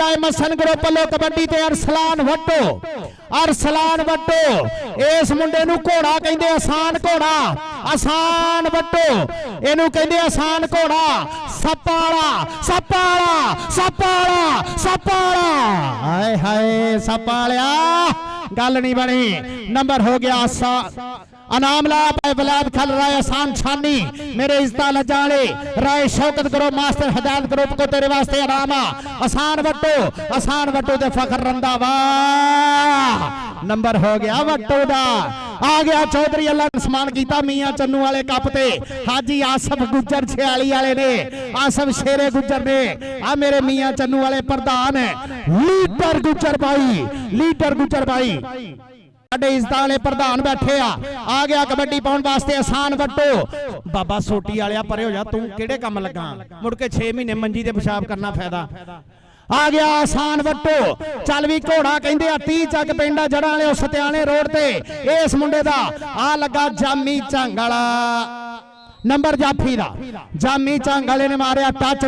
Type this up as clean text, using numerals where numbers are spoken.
जाए मसन ग्रुप लो कबड्डी ते अरसलान वट्टो इस मुंडे नूं घोड़ा कहंदे आसान घोड़ा आसान वट्टो इहनूं कहंदे आसान घोड़ा सप्पा वाला हाय हाय सप्पा वालिया गल नहीं बनी। नंबर हो गया अनाम ला पाए बलाद खल राय आसान छानी मेरे इज्जता लजाले राय शौकत करो मास्टर हदायत ग्रुप को तेरे वास्ते अनामा आसान वट्टो दे फखर रंधावा। नंबर हो गया वट्टो दा आ गया चौधरी अल्लाह ने समान किया मियां चन्नू वाले कप ते हाजी आसफ गुज्जर छियाली वाले ने आसफ शेरे गुज्जर ने आ मेरे मियां चन्नू वाले प्रधान लीडर गुज्जर भाई इज्जत प्रधान बैठे आ गया कबड्डी पाउण वास्ते आसान वट्टो बाबा सोटी वालिया परे हो जा तू किहड़े काम लगा मुड़ के 6 महीने मंजी ते पेशाब करना फायदा। आ गया आसान वट्टो चल भी घोड़ा कहंदे 30 चक पिंडा जड़ा वाले उस सत्याने रोड ते इस मुंडे दा आ लगा जामी झंग वाला नंबर जाफी दा जामी झंग वाले ने मारिया टच